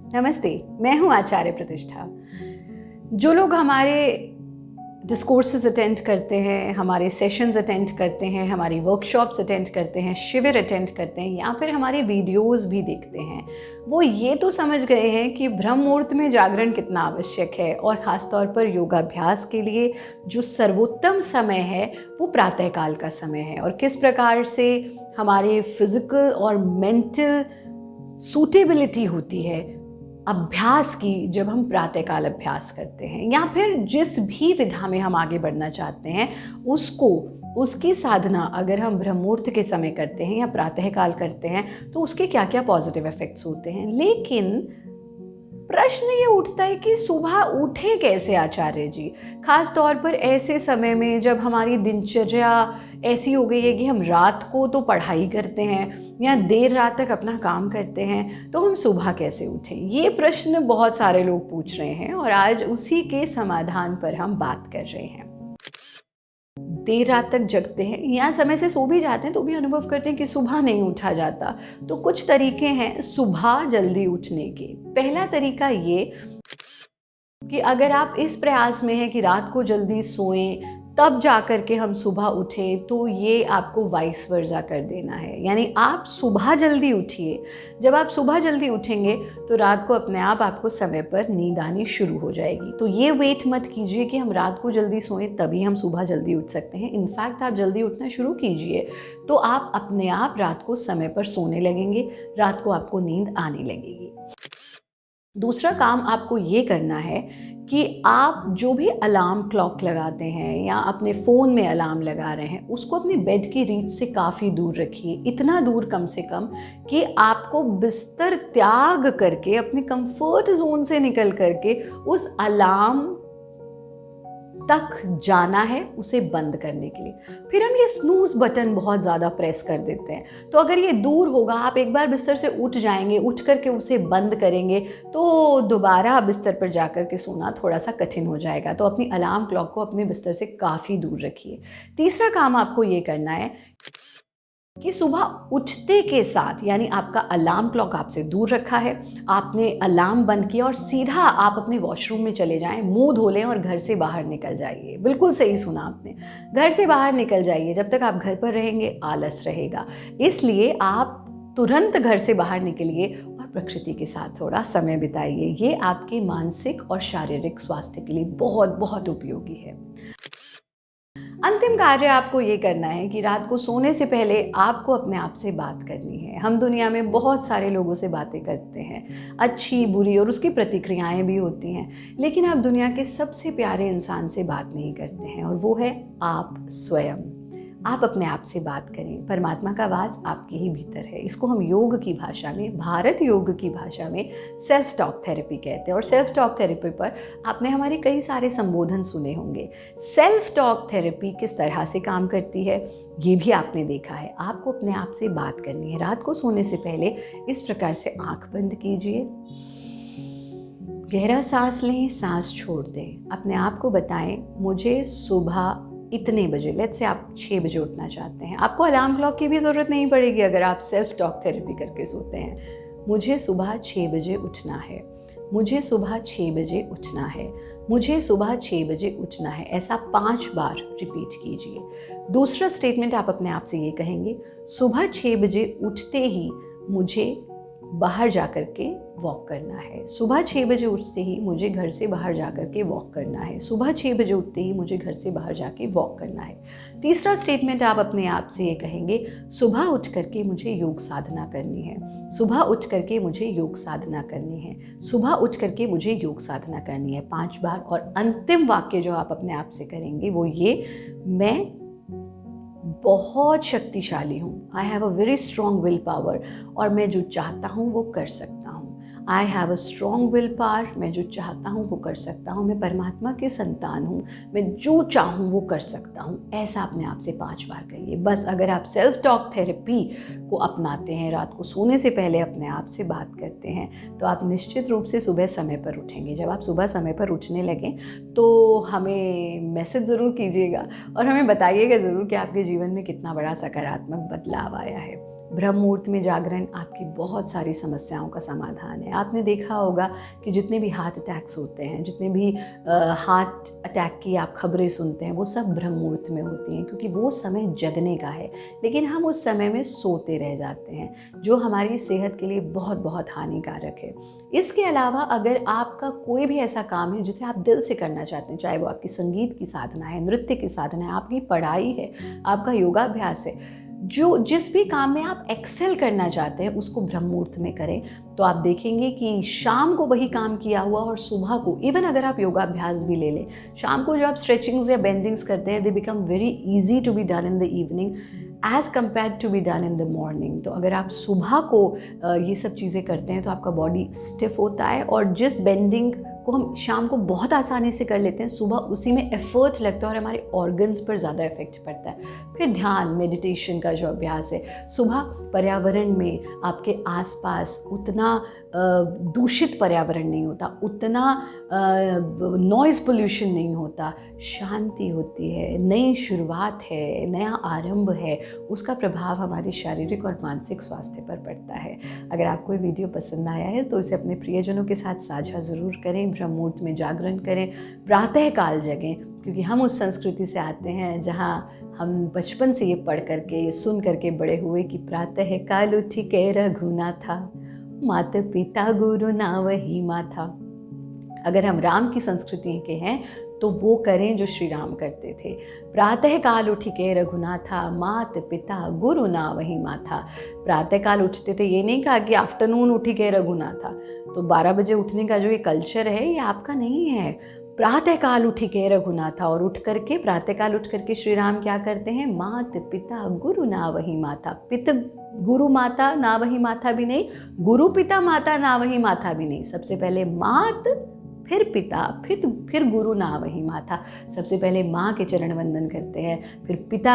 नमस्ते, मैं हूँ आचार्य प्रतिष्ठा। जो लोग हमारे डिस्कोर्सेज अटेंड करते हैं, हमारे सेशंस अटेंड करते हैं, हमारी वर्कशॉप्स अटेंड करते हैं, शिविर अटेंड करते हैं या फिर हमारे वीडियोस भी देखते हैं, वो ये तो समझ गए हैं कि ब्रह्म मुहूर्त में जागरण कितना आवश्यक है और ख़ास तौर पर योगाभ्यास के लिए जो सर्वोत्तम समय है वो प्रातःकाल का समय है और किस प्रकार से हमारे फिज़िकल और मेंटल सूटेबिलिटी होती है अभ्यास की जब हम प्रातःकाल अभ्यास करते हैं या फिर जिस भी विधा में हम आगे बढ़ना चाहते हैं उसकी साधना अगर हम ब्रह्म मुहूर्त के समय करते हैं या प्रातःकाल करते हैं तो उसके क्या क्या पॉजिटिव इफ़ेक्ट्स होते हैं। लेकिन प्रश्न ये उठता है कि सुबह उठे कैसे आचार्य जी, खास तौर पर ऐसे समय में जब हमारी दिनचर्या ऐसी हो गई है कि हम रात को तो पढ़ाई करते हैं या देर रात तक अपना काम करते हैं, तो हम सुबह कैसे उठें। ये प्रश्न बहुत सारे लोग पूछ रहे हैं और आज उसी के समाधान पर हम बात कर रहे हैं। देर रात तक जगते हैं या समय से सो भी जाते हैं तो भी अनुभव करते हैं कि सुबह नहीं उठा जाता, तो कुछ तरीके हैं सुबह जल्दी उठने के। पहला तरीका ये कि अगर आप इस प्रयास में हैं कि रात को जल्दी सोएं तब जा कर के हम सुबह उठें, तो ये आपको वाइस वर्सा कर देना है। यानी आप सुबह जल्दी उठिए। जब आप सुबह जल्दी उठेंगे तो रात को अपने आप आपको समय पर नींद आनी शुरू हो जाएगी। तो ये वेट मत कीजिए कि हम रात को जल्दी सोएं तभी हम सुबह जल्दी उठ सकते हैं। इनफैक्ट आप जल्दी उठना शुरू कीजिए तो आप अपने आप रात को समय पर सोने लगेंगे, रात को आपको नींद आने लगेगी। दूसरा काम आपको ये करना है कि आप जो भी अलार्म क्लॉक लगाते हैं या अपने फ़ोन में अलार्म लगा रहे हैं उसको अपने बेड की रीच से काफ़ी दूर रखिए। इतना दूर कम से कम कि आपको बिस्तर त्याग करके अपने कंफर्ट जोन से निकल करके उस अलार्म तक जाना है, उसे बंद करने के लिए। फिर हम ये स्नूज़ बटन बहुत ज़्यादा प्रेस कर देते हैं। तो अगर ये दूर होगा, आप एक बार बिस्तर से उठ जाएंगे, उठ करके उसे बंद करेंगे तो दोबारा बिस्तर पर जा कर के सोना थोड़ा सा कठिन हो जाएगा। तो अपनी अलार्म क्लॉक को अपने बिस्तर से काफ़ी दूर रखिए। तीसरा काम आपको ये करना है कि सुबह उठते के साथ, यानी आपका अलार्म क्लॉक आपसे दूर रखा है, आपने अलार्म बंद किया और सीधा आप अपने वॉशरूम में चले जाएं, मुंह धो लें और घर से बाहर निकल जाइए। बिल्कुल सही सुना आपने, घर से बाहर निकल जाइए। जब तक आप घर पर रहेंगे आलस रहेगा, इसलिए आप तुरंत घर से बाहर निकलिए और प्रकृति के साथ थोड़ा समय बिताइए। ये आपके मानसिक और शारीरिक स्वास्थ्य के लिए बहुत बहुत उपयोगी है। अंतिम कार्य आपको ये करना है कि रात को सोने से पहले आपको अपने आप से बात करनी है। हम दुनिया में बहुत सारे लोगों से बातें करते हैं, अच्छी बुरी, और उसकी प्रतिक्रियाएं भी होती हैं, लेकिन आप दुनिया के सबसे प्यारे इंसान से बात नहीं करते हैं और वो है आप स्वयं। आप अपने आप से बात करें। परमात्मा का वास आपके ही भीतर है। इसको हम योग की भाषा में, भारत योग की भाषा में सेल्फ टॉक थेरेपी कहते हैं। और सेल्फ टॉक थेरेपी पर आपने हमारे कई सारे संबोधन सुने होंगे। सेल्फ टॉक थेरेपी किस तरह से काम करती है ये भी आपने देखा है। आपको अपने आप से बात करनी है। रात को सोने से पहले इस प्रकार से आंख बंद कीजिए, गहरा सांस लें, सांस छोड़ दें। अपने आप को बताएं मुझे सुबह इतने बजे, लेट्स से आप 6 बजे उठना चाहते हैं, आपको अलार्म क्लॉक की भी ज़रूरत नहीं पड़ेगी अगर आप सेल्फ टॉक थेरेपी करके सोते हैं। मुझे सुबह 6 बजे उठना है, मुझे सुबह 6 बजे उठना है, मुझे सुबह 6 बजे उठना है। ऐसा 5 बार रिपीट कीजिए। दूसरा स्टेटमेंट आप अपने आप से ये कहेंगे, सुबह 6 बजे उठते ही मुझे बाहर जा कर के वॉक करना है। सुबह 6 बजे उठते ही मुझे घर से बाहर जा कर के वॉक करना है। सुबह 6 बजे उठते ही मुझे घर से बाहर जाके वॉक करना है। तीसरा स्टेटमेंट आप अपने आप से ये कहेंगे, सुबह उठ करके मुझे योग साधना करनी है, सुबह उठ करके मुझे योग साधना करनी है, सुबह उठ करके मुझे योग साधना करनी है। 5 बार। और अंतिम वाक्य जो आप अपने आप से करेंगे वो ये, मैं बहुत शक्तिशाली हूँ, I have a very strong will power, और मैं जो चाहता हूँ वो कर सकता हूँ। I have a strong will power, मैं जो चाहता हूँ वो कर सकता हूँ। मैं परमात्मा की संतान हूँ, मैं जो चाहूँ वो कर सकता हूँ। ऐसा अपने आप से 5 बार कहिए। बस अगर आप सेल्फ टॉक थेरेपी को अपनाते हैं, रात को सोने से पहले अपने आप से बात करते हैं, तो आप निश्चित रूप से सुबह समय पर उठेंगे। जब आप सुबह समय पर उठने लगें तो हमें मैसेज ज़रूर कीजिएगा और हमें बताइएगा ज़रूर कि आपके जीवन में कितना बड़ा सकारात्मक बदलाव आया है। ब्रह्म मुहूर्त में जागरण आपकी बहुत सारी समस्याओं का समाधान है। आपने देखा होगा कि जितने भी हार्ट अटैक्स होते हैं, जितने भी हार्ट अटैक की आप खबरें सुनते हैं, वो सब ब्रह्म मुहूर्त में होती हैं, क्योंकि वो समय जगने का है। लेकिन हम उस समय में सोते रह जाते हैं, जो हमारी सेहत के लिए बहुत बहुत हानिकारक है। इसके अलावा अगर आपका कोई भी ऐसा काम है जिसे आप दिल से करना चाहते हैं, चाहे वो आपकी संगीत की साधना है, नृत्य की साधना है, आपकी पढ़ाई है, आपका योगाभ्यास है, जिस भी काम में आप एक्सेल करना चाहते हैं उसको ब्रह्म मुहूर्त में करें। तो आप देखेंगे कि शाम को वही काम किया हुआ और सुबह को, इवन अगर आप योगाभ्यास भी ले लें, शाम को जो आप स्ट्रेचिंग्स या बेंडिंग्स करते हैं, they become very easy to be done in the evening as compare to be done in the morning. तो अगर आप सुबह को ये सब चीज़ें करते हैं तो आपका बॉडी स्टिफ होता है, और जिस बेंडिंग को हम शाम को बहुत आसानी से कर लेते हैं, सुबह उसी में एफर्ट लगता है और हमारे ऑर्गन्स पर ज़्यादा इफेक्ट पड़ता है। फिर ध्यान मेडिटेशन का जो अभ्यास है, सुबह पर्यावरण में आपके आसपास उतना दूषित पर्यावरण नहीं होता, उतना नॉइज़ पोल्यूशन नहीं होता, शांति होती है, नई शुरुआत है, नया आरंभ है, उसका प्रभाव हमारे शारीरिक और मानसिक स्वास्थ्य पर पड़ता है। अगर आपको ये वीडियो पसंद आया है तो इसे अपने प्रियजनों के साथ साझा ज़रूर करें, ब्रह्म मुहूर्त में जागरण करें, प्रातःकाल जगें, क्योंकि हम उस संस्कृति से आते हैं जहाँ हम बचपन से ये पढ़ करके, ये सुन करके बड़े हुए कि प्रातःकाल उठी के रघुनाथा, माता पिता गुरु ना वही माथा। अगर हम राम की संस्कृति के हैं तो वो करें जो श्री राम करते थे। प्रातःकाल उठी के रघुनाथा, मात पिता गुरु ना वही माथा। प्रातःकाल उठते थे, ये नहीं कहा कि आफ्टरनून उठी के रघुनाथा। तो 12 बजे उठने का जो ये कल्चर है, ये आपका नहीं है। प्रातःकाल उठी के रघुनाथा, और प्रातःकाल उठ करके श्री राम क्या करते हैं, मात पिता गुरु ना वही माता। पिता गुरु माता ना वही माथा भी नहीं, गुरु पिता माता ना वही माथा भी नहीं। सबसे पहले मात, फिर पिता, फिर गुरु ना वही माथा। सबसे पहले माँ के चरण वंदन करते हैं, फिर पिता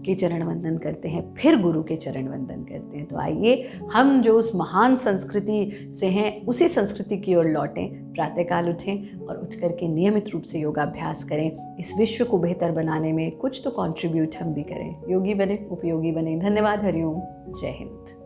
के चरण वंदन करते हैं, फिर गुरु के चरण वंदन करते हैं। तो आइए हम जो उस महान संस्कृति से हैं, उसी संस्कृति की ओर लौटें, प्रातःकाल उठें और उठ करके नियमित रूप से योगाभ्यास करें। इस विश्व को बेहतर बनाने में कुछ तो कंट्रीब्यूट हम भी करें। योगी बने, उपयोगी बने। धन्यवाद। हरिओम। जय हिंद।